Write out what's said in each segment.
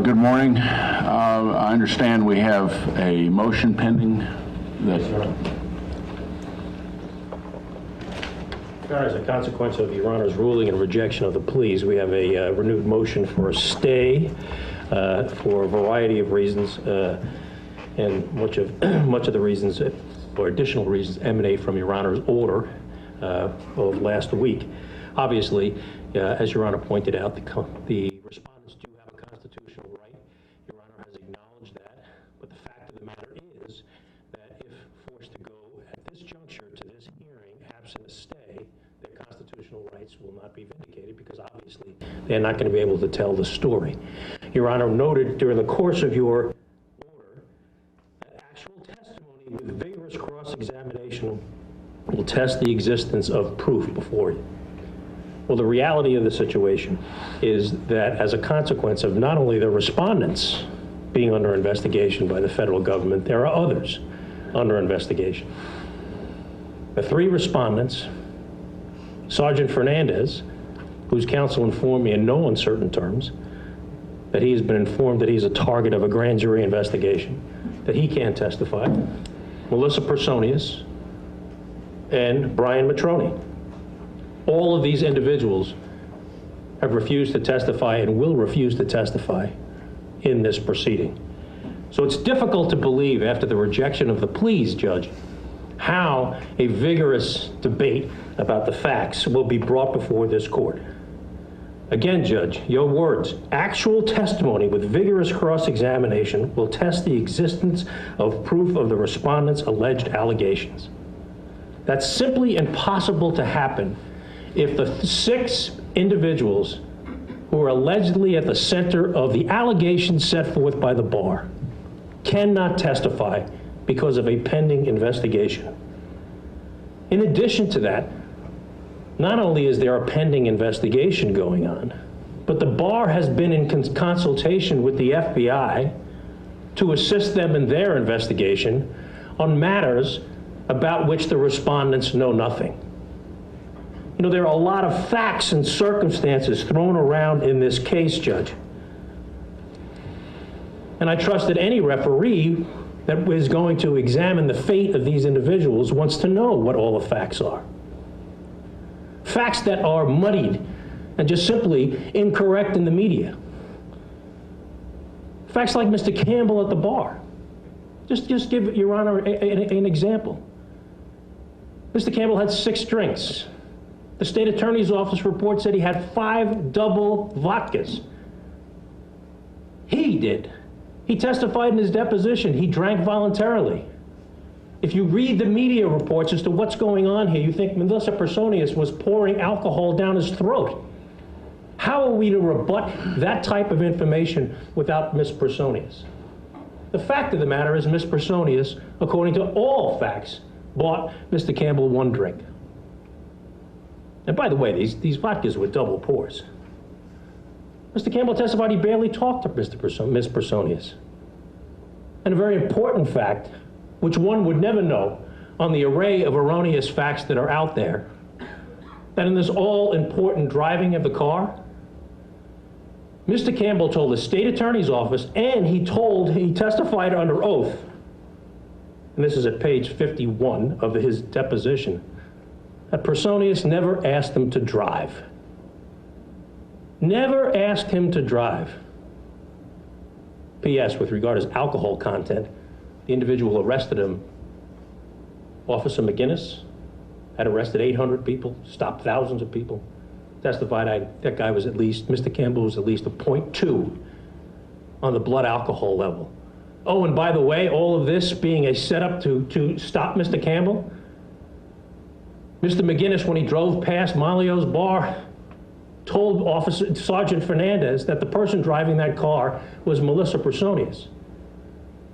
Good morning. I understand we have a motion pending that... As a consequence of Your Honor's ruling and rejection of the pleas, we have a renewed motion for a stay for a variety of reasons, and much of the reasons, or additional reasons, emanate from Your Honor's order of last week. Obviously, as Your Honor pointed out, the respondents do have a constitutional right. Your Honor has acknowledged that, but the fact of the matter is that if forced to go at this juncture to this hearing, absent a stay, their constitutional rights will not be vindicated because obviously they're not going to be able to tell the story. Your Honor noted during the course of your order that actual testimony with vigorous cross-examination will test the existence of proof before you. Well, the reality of the situation is that as a consequence of not only the respondents being under investigation by the federal government, there are others under investigation. The three respondents, Sergeant Fernandez, whose counsel informed me in no uncertain terms that he has been informed that he's a target of a grand jury investigation, that he can't testify, Melissa Personius, and Brian Matroni. All of these individuals have refused to testify and will refuse to testify in this proceeding. So it's difficult to believe after the rejection of the pleas, Judge, how a vigorous debate about the facts will be brought before this court. Again, Judge, your words, actual testimony with vigorous cross-examination will test the existence of proof of the respondents' alleged allegations. That's simply impossible to happen if the six individuals who are allegedly at the center of the allegations set forth by the bar cannot testify because of a pending investigation. In addition to that, not only is there a pending investigation going on, but the bar has been in consultation with the FBI to assist them in their investigation on matters about which the respondents know nothing. You know, there are a lot of facts and circumstances thrown around in this case, Judge. And I trust that any referee that is going to examine the fate of these individuals wants to know what all the facts are. Facts that are muddied and just simply incorrect in the media. Facts like Mr. Campbell at the bar. Just give Your Honor an example. Mr. Campbell had 6 drinks. The state attorney's office report said he had 5 double vodkas. He did. He testified in his deposition. He drank voluntarily. If you read the media reports as to what's going on here, you think Melissa Personius was pouring alcohol down his throat. How are we to rebut that type of information without Ms. Personius? The fact of the matter is Ms. Personius, according to all facts, bought Mr. Campbell 1 drink. And by the way, these vodkas were double pours. Mr. Campbell testified he barely talked to Ms. Personius. And a very important fact, which one would never know on the array of erroneous facts that are out there, that in this all-important driving of the car, Mr. Campbell told the state attorney's office, and he testified under oath, and this is at page 51 of his deposition, that Personius never asked him to drive. Never asked him to drive. P.S. With regard to his alcohol content, the individual arrested him, Officer McGinnis, had arrested 800 people, stopped thousands of people, testified that guy was at least, Mr. Campbell was at least a 0.2 on the blood alcohol level. Oh, and by the way, all of this being a setup to stop Mr. Campbell, Mr. McGinnis, when he drove past Malio's bar, told Sergeant Fernandez that the person driving that car was Melissa Personius.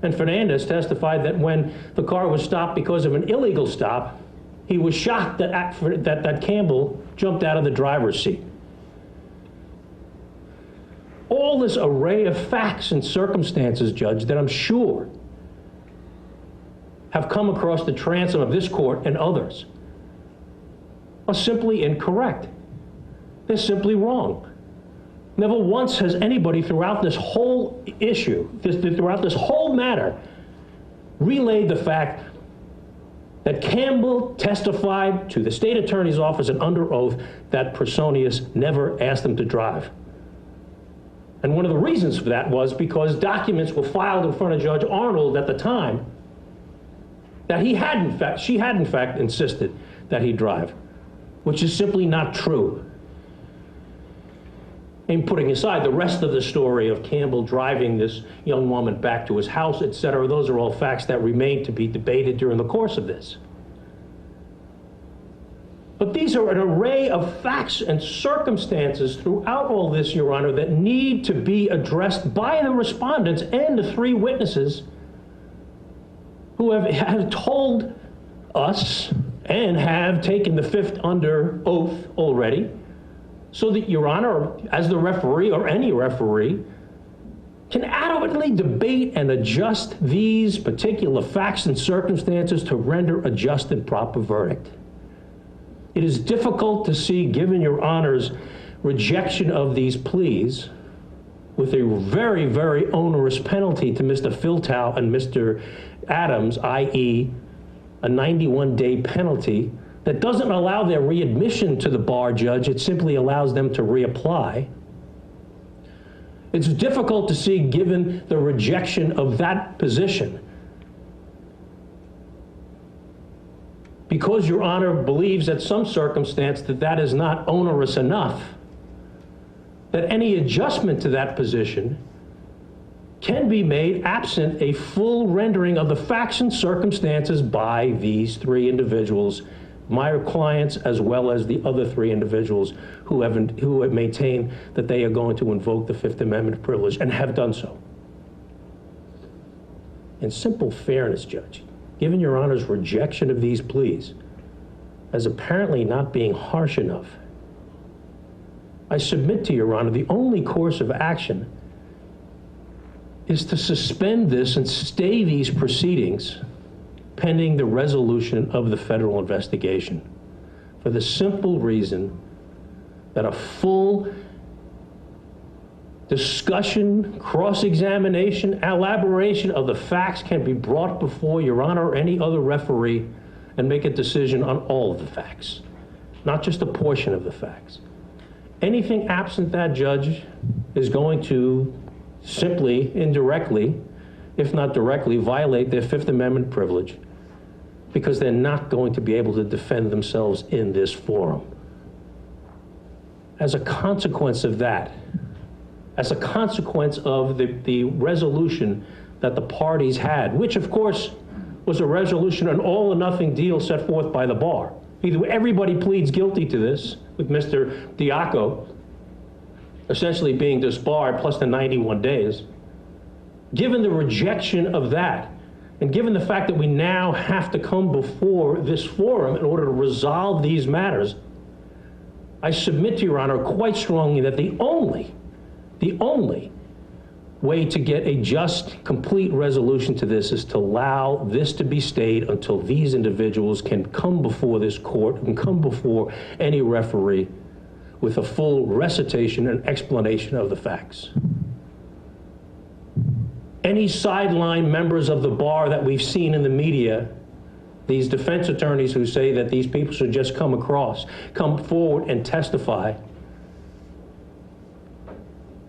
And Fernandez testified that when the car was stopped because of an illegal stop, he was shocked that Campbell jumped out of the driver's seat. All this array of facts and circumstances, Judge, that I'm sure have come across the transom of this court and others are simply incorrect. They're simply wrong. Never once has anybody throughout this whole issue, throughout this whole matter, relayed the fact that Campbell testified to the state attorney's office and under oath that Presonius never asked him to drive. And one of the reasons for that was because documents were filed in front of Judge Arnold at the time that she had in fact insisted that he drive, which is simply not true. And putting aside the rest of the story of Campbell driving this young woman back to his house, et cetera, those are all facts that remain to be debated during the course of this. But these are an array of facts and circumstances throughout all this, Your Honor, that need to be addressed by the respondents and the three witnesses who have told us and have taken the fifth under oath already, so that Your Honor, as the referee or any referee, can adequately debate and adjust these particular facts and circumstances to render a just and proper verdict. It is difficult to see, given Your Honor's rejection of these pleas, with a very, very onerous penalty to Mr. Filtow and Mr. Adams, i.e. a 91-day penalty that doesn't allow their readmission to the bar, Judge. It simply allows them to reapply. It's difficult to see, given the rejection of that position, because Your Honor believes at some circumstance that that is not onerous enough, that any adjustment to that position can be made absent a full rendering of the facts and circumstances by these three individuals, my clients, as well as the other three individuals who have maintained that they are going to invoke the Fifth Amendment privilege and have done so. In simple fairness, Judge, given Your Honor's rejection of these pleas as apparently not being harsh enough, I submit to Your Honor the only course of action is to suspend this and stay these proceedings pending the resolution of the federal investigation, for the simple reason that a full discussion, cross-examination, elaboration of the facts can be brought before Your Honor or any other referee and make a decision on all of the facts, not just a portion of the facts. Anything absent that, Judge, is going to simply, indirectly, if not directly, violate their Fifth Amendment privilege, because they're not going to be able to defend themselves in this forum. As a consequence of that, as a consequence of the resolution that the parties had, which of course was a resolution, an all or nothing deal set forth by the bar. Either everybody pleads guilty to this, with Mr. Diaco essentially being disbarred plus the 91 days. Given the rejection of that, and given the fact that we now have to come before this forum in order to resolve these matters, I submit to Your Honor quite strongly that the only way to get a just, complete resolution to this is to allow this to be stayed until these individuals can come before this court and come before any referee with a full recitation and explanation of the facts. Any sideline members of the bar that we've seen in the media, these defense attorneys who say that these people should just come forward and testify,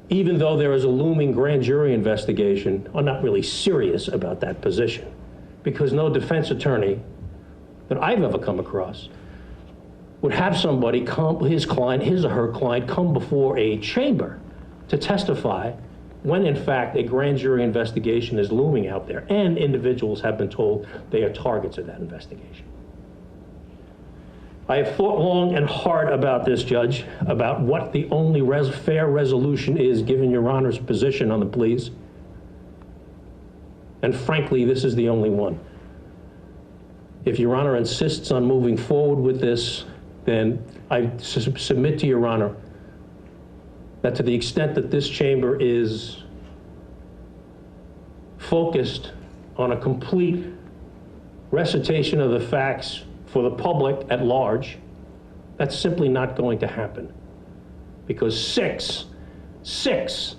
even though there is a looming grand jury investigation, are not really serious about that position, because no defense attorney that I've ever come across would have somebody his or her client come before a chamber to testify when in fact a grand jury investigation is looming out there and individuals have been told they are targets of that investigation. I have thought long and hard about this, Judge, about what the only fair resolution is given Your Honor's position on the pleas. And frankly, this is the only one. If Your Honor insists on moving forward with this, then I submit to Your Honor that to the extent that this chamber is focused on a complete recitation of the facts for the public at large, that's simply not going to happen. Because 6 6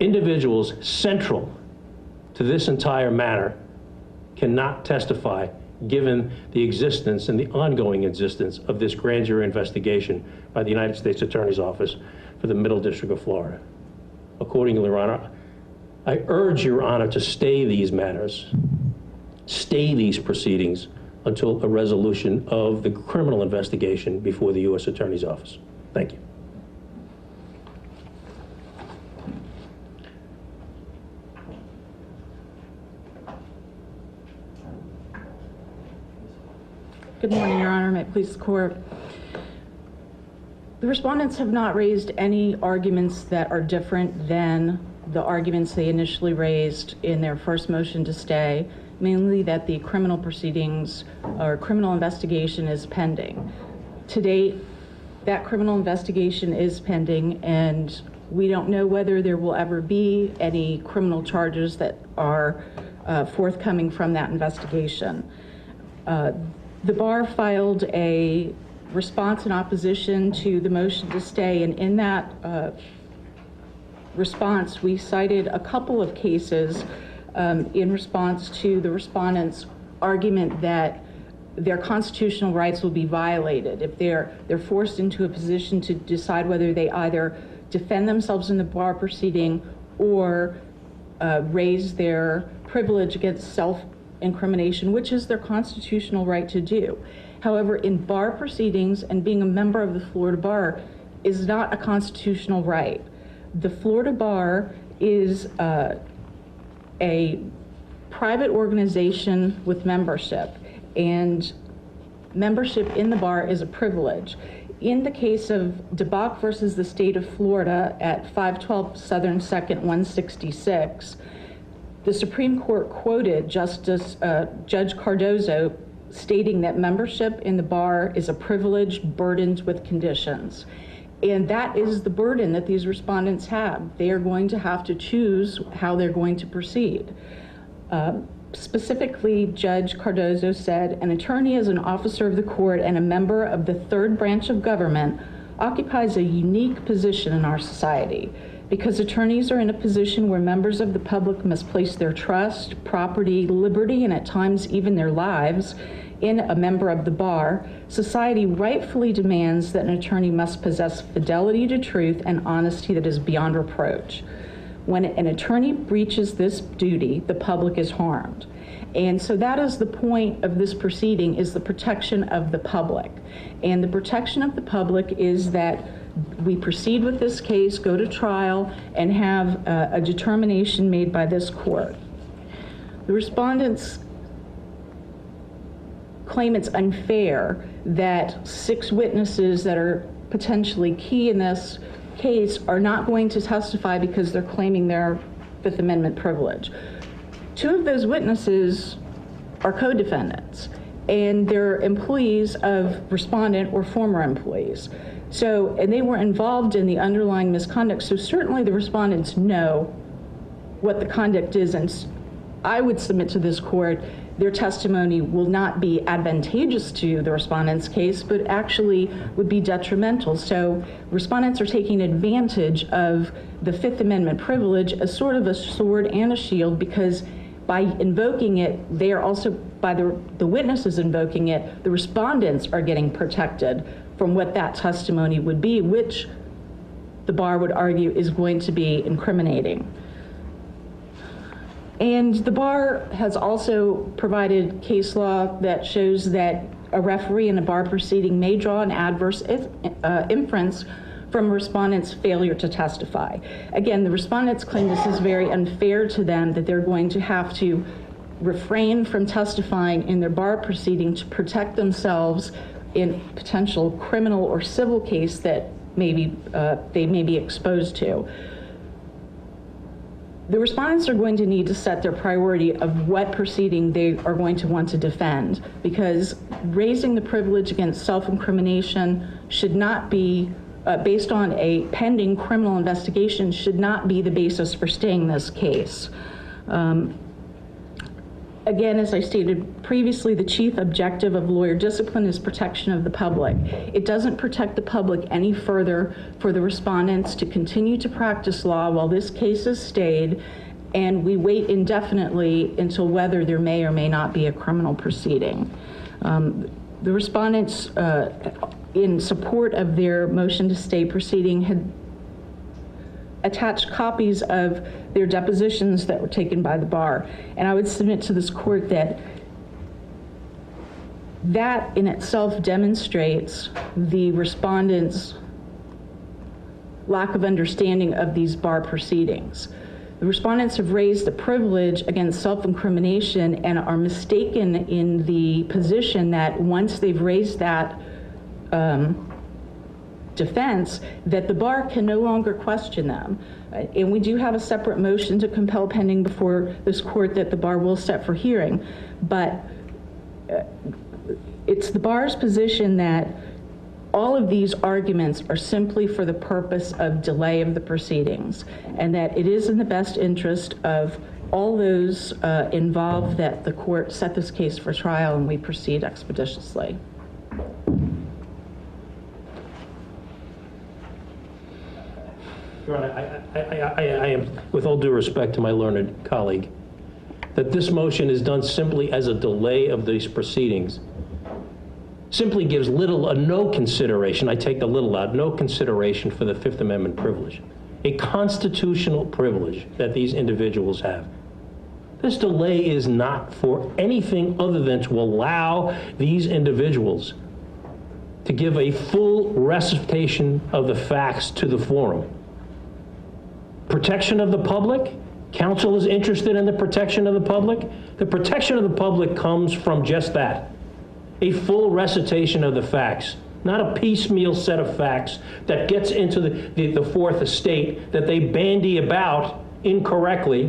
individuals central to this entire matter cannot testify given the existence and the ongoing existence of this grand jury investigation by the United States Attorney's Office for the Middle District of Florida. Accordingly, Your Honor, I urge Your Honor to stay these matters, stay these proceedings until a resolution of the criminal investigation before the U.S. Attorney's Office. Thank you. Good morning, Your Honor. May it please the court. The respondents have not raised any arguments that are different than the arguments they initially raised in their first motion to stay, mainly that the criminal proceedings or criminal investigation is pending. To date, that criminal investigation is pending, and we don't know whether there will ever be any criminal charges that are forthcoming from that investigation. The bar filed a response in opposition to the motion to stay, and in that response, we cited a couple of cases in response to the respondents' argument that their constitutional rights will be violated if they're forced into a position to decide whether they either defend themselves in the bar proceeding or raise their privilege against self-incrimination, which is their constitutional right to do. However, in bar proceedings, and being a member of the Florida Bar is not a constitutional right. The Florida Bar is a private organization with membership, and membership in the bar is a privilege. In the case of DeBach versus the state of Florida at 512 Southern 2nd 166, the Supreme Court quoted Judge Cardozo stating that membership in the bar is a privilege burdened with conditions. And that is the burden that these respondents have. They are going to have to choose how they're going to proceed. Specifically, Judge Cardozo said, an attorney as an officer of the court and a member of the third branch of government occupies a unique position in our society because attorneys are in a position where members of the public must place their trust, property, liberty, and at times even their lives in a member of the bar. Society rightfully demands that an attorney must possess fidelity to truth and honesty that is beyond reproach. When an attorney breaches this duty, the public is harmed. And so that is the point of this proceeding, is the protection of the public. And the protection of the public is that we proceed with this case, go to trial, and have a determination made by this court. The respondents claim it's unfair that 6 witnesses that are potentially key in this case are not going to testify because they're claiming their Fifth Amendment privilege. 2 of those witnesses are co-defendants, and they're employees of respondent or former employees. So, and they were involved in the underlying misconduct, so certainly the respondents know what the conduct is, and I would submit to this court their testimony will not be advantageous to the respondent's case, but actually would be detrimental. So respondents are taking advantage of the Fifth Amendment privilege as sort of a sword and a shield, because by invoking it, they are also, by the witnesses invoking it, the respondents are getting protected from what that testimony would be, which the bar would argue is going to be incriminating. And the bar has also provided case law that shows that a referee in a bar proceeding may draw an adverse inference from a respondent's failure to testify. Again, the respondents claim this is very unfair to them, that they're going to have to refrain from testifying in their bar proceeding to protect themselves in potential criminal or civil case that maybe they may be exposed to. The respondents are going to need to set their priority of what proceeding they are going to want to defend, because raising the privilege against self-incrimination should not be, based on a pending criminal investigation, should not be the basis for staying this case. again, as I stated previously, the chief objective of lawyer discipline is protection of the public. It doesn't protect the public any further for the respondents to continue to practice law while this case is stayed, and we wait indefinitely until whether there may or may not be a criminal proceeding. The respondents, in support of their motion to stay proceeding, had attached copies of their depositions that were taken by the bar. And I would submit to this court that that in itself demonstrates the respondents' lack of understanding of these bar proceedings. The respondents have raised a privilege against self-incrimination and are mistaken in the position that once they've raised that defense, that the bar can no longer question them. And we do have a separate motion to compel pending before this court that the bar will set for hearing. But it's the bar's position that all of these arguments are simply for the purpose of delay of the proceedings, and that it is in the best interest of all those involved that the court set this case for trial and we proceed expeditiously. Your Honor, I am, with all due respect to my learned colleague, that this motion is done simply as a delay of these proceedings. Simply gives little or no consideration, I take the little out, no consideration for the Fifth Amendment privilege, a constitutional privilege that these individuals have. This delay is not for anything other than to allow these individuals to give a full recitation of the facts to the forum. Protection of the public, counsel is interested in the protection of the public. The protection of the public comes from just that. A full recitation of the facts, not a piecemeal set of facts that gets into the Fourth Estate that they bandy about incorrectly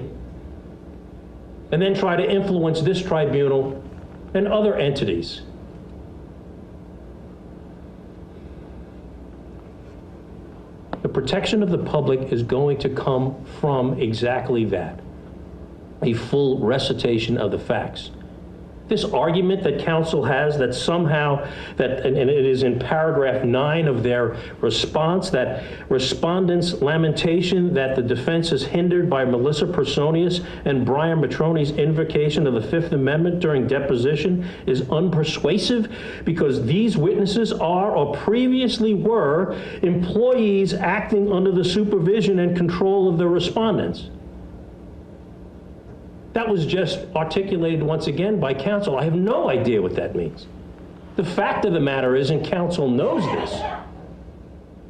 and then try to influence this tribunal and other entities. The protection of the public is going to come from exactly that, a full recitation of the facts. This argument that counsel has that somehow, and it is in paragraph 9 of their response, that respondents' lamentation that the defense is hindered by Melissa Personius and Brian Matroni's invocation of the Fifth Amendment during deposition is unpersuasive because these witnesses are or previously were employees acting under the supervision and control of the respondents. That was just articulated once again by counsel. I have no idea what that means. The fact of the matter is, and counsel knows this,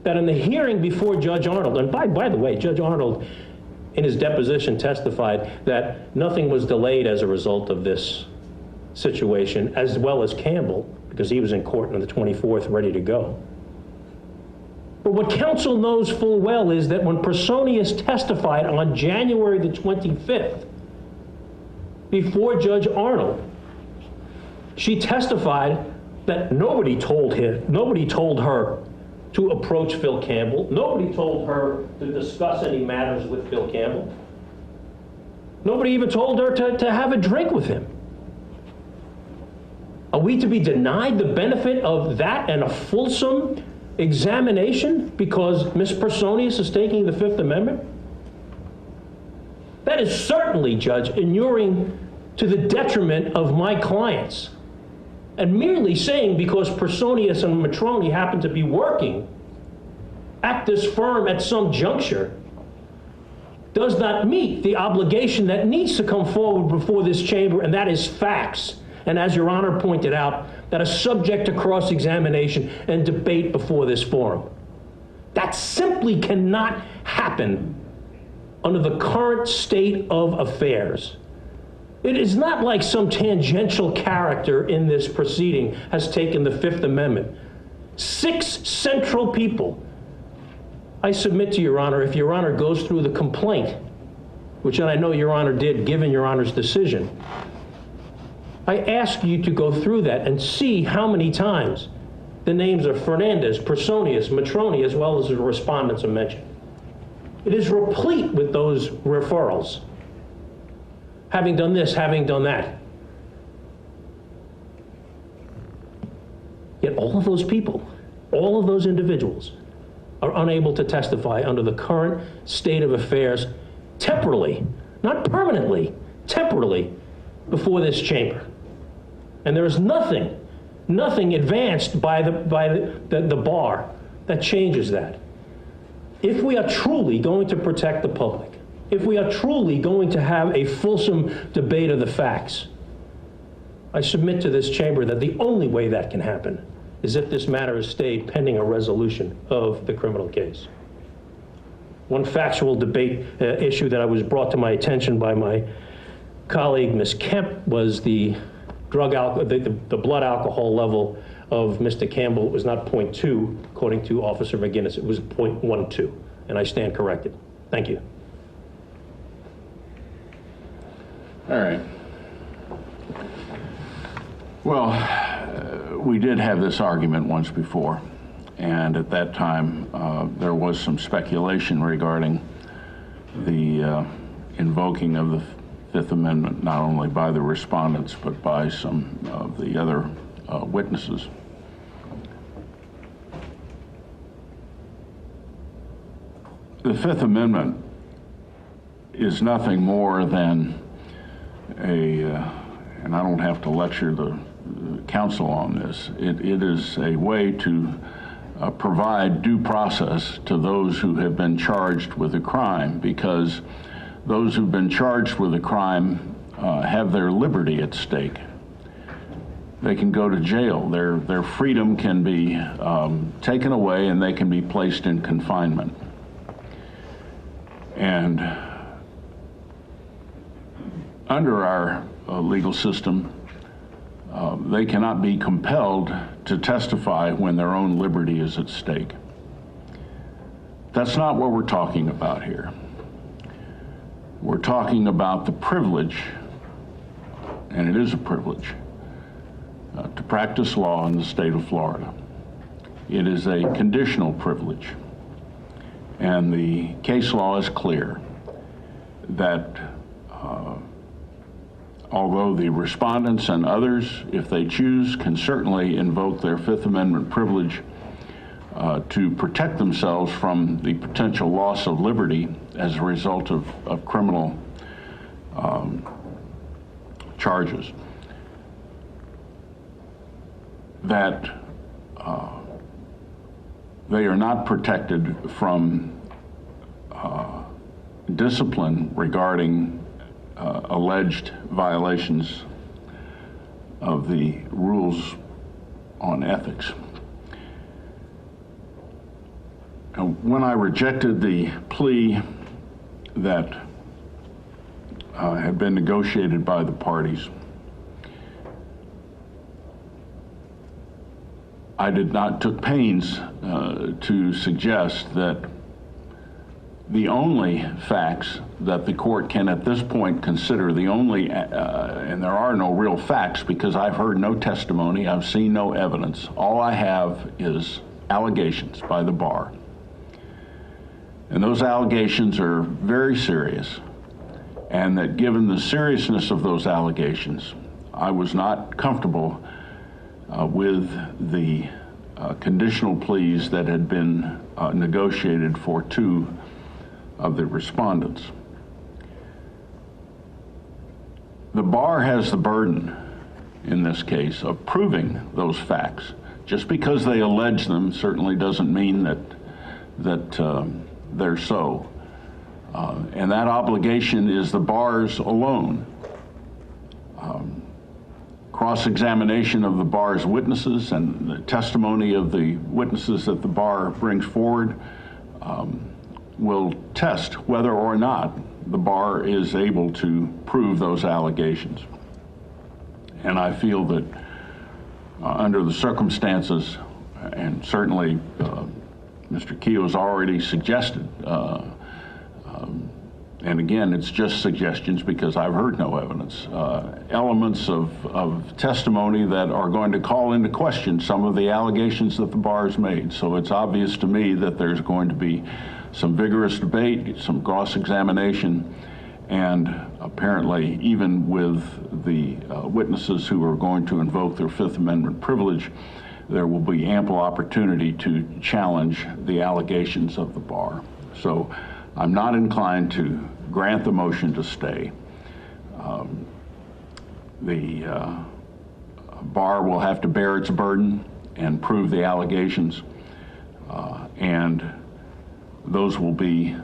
that in the hearing before Judge Arnold, and by the way, Judge Arnold in his deposition testified that nothing was delayed as a result of this situation, as well as Campbell, because he was in court on the 24th ready to go. But what counsel knows full well is that when Personius testified on January the 25th, before Judge Arnold, she testified that nobody told her to approach Phil Campbell. Nobody told her to discuss any matters with Phil Campbell. Nobody even told her to have a drink with him. Are we to be denied the benefit of that and a fulsome examination because Ms. Personius is taking the Fifth Amendment? That is certainly, Judge, inuring to the detriment of my clients. And merely saying because Personius and Matroni happen to be working at this firm at some juncture does not meet the obligation that needs to come forward before this chamber, and that is facts. And as Your Honor pointed out, that is subject to cross-examination and debate before this forum. That simply cannot happen under the current state of affairs. It is not like some tangential character in this proceeding has taken the Fifth Amendment. 6 central people. I submit to Your Honor, if Your Honor goes through the complaint, which I know Your Honor did given Your Honor's decision, I ask you to go through that and see how many times the names of Fernandez, Personius, Matroni, as well as the respondents are mentioned. It is replete with those referrals. Having done this, having done that. Yet all of those people, all of those individuals are unable to testify under the current state of affairs temporarily, not permanently, temporarily, before this chamber. And there is nothing advanced by the bar that changes that. If we are truly going to protect the public, if we are truly going to have a fulsome debate of the facts, I submit to this chamber that the only way that can happen is if this matter is stayed pending a resolution of the criminal case. One factual debate issue that was brought to my attention by my colleague, Ms. Kemp, was the blood alcohol level of Mr. Campbell. It was not 0.2, according to Officer McGinnis. It was 0.12, and I stand corrected. Thank you. All right. Well, we did have this argument once before, and at that time there was some speculation regarding the invoking of the Fifth Amendment, not only by the respondents but by some of the other witnesses. The Fifth Amendment is nothing more than and I don't have to lecture the counsel on this, it is a way to provide due process to those who have been charged with a crime, because those who've been charged with a crime have their liberty at stake. They can go to jail. Their freedom can be taken away, and they can be placed in confinement. And under our legal system, they cannot be compelled to testify when their own liberty is at stake. That's not what we're talking about here. We're talking about the privilege, and it is a privilege, to practice law in the state of Florida. It is a conditional privilege, and the case law is clear that although the respondents and others, if they choose, can certainly invoke their Fifth Amendment privilege to protect themselves from the potential loss of liberty as a result of criminal charges, that they are not protected from discipline regarding alleged violations of the rules on ethics. When I rejected the plea that had been negotiated by the parties, I took pains to suggest that the only facts that the court can at this point consider, and there are no real facts because I've heard no testimony, I've seen no evidence. All I have is allegations by the bar. And those allegations are very serious, and that given the seriousness of those allegations, I was not comfortable with the conditional pleas that had been negotiated for two of the respondents. The bar has the burden in this case of proving those facts. Just because they allege them certainly doesn't mean that they're so. And that obligation is the bar's alone. Cross-examination of the bar's witnesses and the testimony of the witnesses that the bar brings forward will test whether or not the bar is able to prove those allegations. And I feel that under the circumstances, and certainly Mr. Keogh's already suggested, and again, it's just suggestions because I've heard no evidence, elements of testimony that are going to call into question some of the allegations that the bar has made. So it's obvious to me that there's going to be some vigorous debate, some cross-examination, and apparently even with the witnesses who are going to invoke their Fifth Amendment privilege, there will be ample opportunity to challenge the allegations of the bar. So I'm not inclined to grant the motion to stay. The bar will have to bear its burden and prove the allegations, and those will be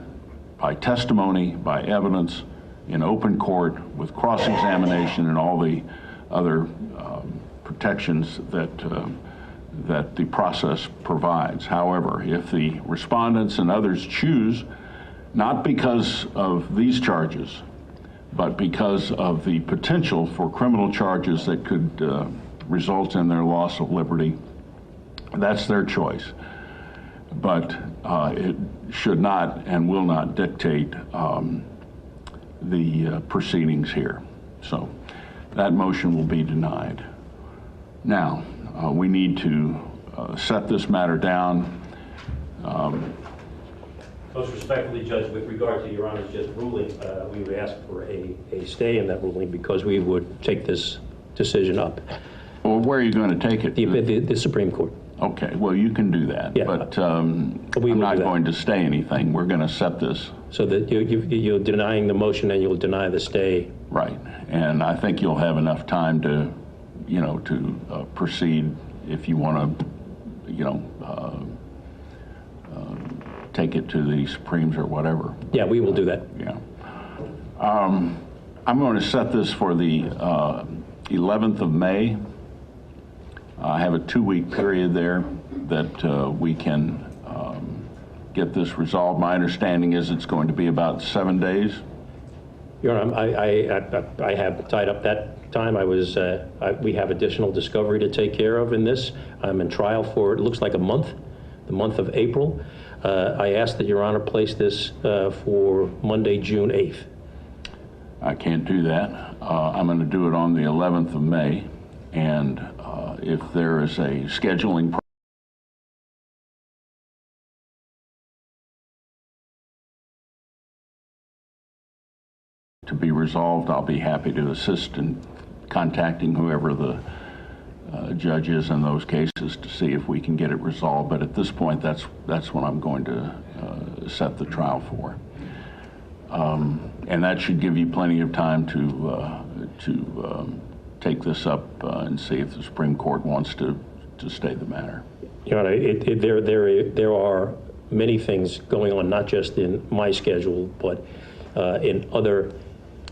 by testimony, by evidence, in open court, with cross-examination and all the other protections that the process provides. However, if the respondents and others choose, not because of these charges, but because of the potential for criminal charges that could result in their loss of liberty, that's their choice. But it should not and will not dictate the proceedings here. So that motion will be denied. Now, we need to set this matter down. Most respectfully, Judge, with regard to Your Honor's just ruling, we would ask for a stay in that ruling because we would take this decision up. Well, where are you going to take it? The Supreme Court. Okay, well, you can do that, Yeah, but I'm not going to stay anything. We're going to set this. So that you're denying the motion and you'll deny the stay. Right, and I think you'll have enough time to, proceed if you want to, take it to the Supremes or whatever. Yeah, we will do that. Yeah. I'm going to set this for the 11th of May. I have a 2-week period there that we can get this resolved. My understanding is it's going to be about 7 days. Your Honor, I have tied up that time. We have additional discovery to take care of in this. I'm in trial for, it looks like a month, the month of April. I ask that Your Honor place this for Monday, June 8th. I can't do that. I'm going to do it on the 11th of May, and if there is a scheduling to be resolved, I'll be happy to assist in contacting whoever the judge is in those cases to see if we can get it resolved. But at this point, that's what I'm going to set the trial for. And that should give you plenty of time to take this up and see if the Supreme Court wants to stay the matter. Your Honor, there are many things going on, not just in my schedule, but in other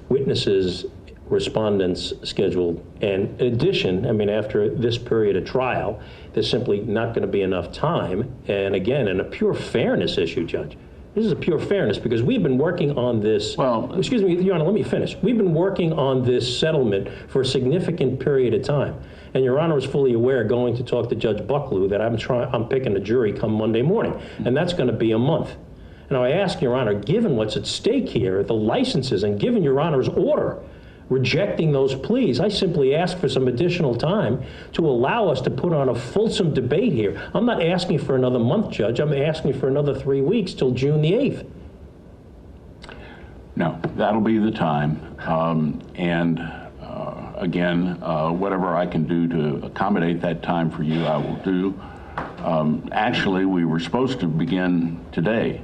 witnesses, respondents' schedule. And in addition, I mean, after this period of trial, there's simply not going to be enough time. And again, in a pure fairness issue, Judge, this is a pure fairness because we've been working on this. Well, excuse me, Your Honor, let me finish. We've been working on this settlement for a significant period of time. And Your Honor is fully aware, going to talk to Judge Bucklew, that I'm picking a jury come Monday morning, and that's going to be a month. Now, I ask Your Honor, given what's at stake here, the licenses, and given Your Honor's order rejecting those pleas, I simply ask for some additional time to allow us to put on a fulsome debate here. I'm not asking for another month, Judge. I'm asking for another 3 weeks till June the 8th. No, that'll be the time. Again, whatever I can do to accommodate that time for you, I will do. Actually, we were supposed to begin today.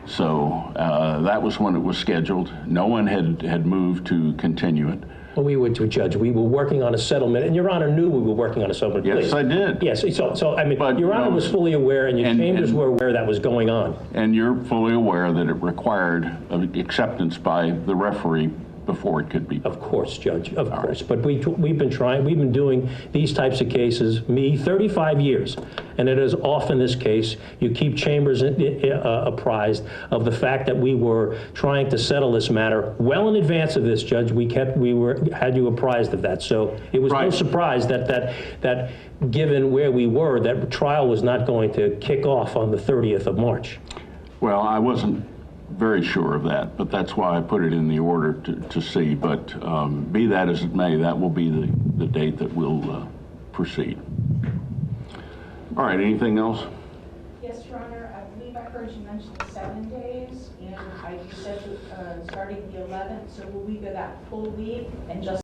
So that was when it was scheduled. No one had moved to continue it. Well, we would, Judge. We were working on a settlement, and Your Honor knew we were working on a settlement. Yes, please. I did. Yes, so I mean, but, Your Honor was fully aware, and your chambers were aware that was going on. And you're fully aware that it required acceptance by the referee before it could be. Of course, Judge, of course. Right. But we've been doing these types of cases, 35 years. And it is often this case, you keep chambers apprised of the fact that we were trying to settle this matter well in advance of this, Judge. We had you apprised of that. So it was no surprise that given where we were, that trial was not going to kick off on the 30th of March. Well, I wasn't very sure of that, but that's why I put it in the order to see. But be that as it may, that will be the date that we'll proceed. All right, anything else? Yes, Your Honor, I believe I heard you mention 7 days, and you said starting the 11th, so will we go that full week and just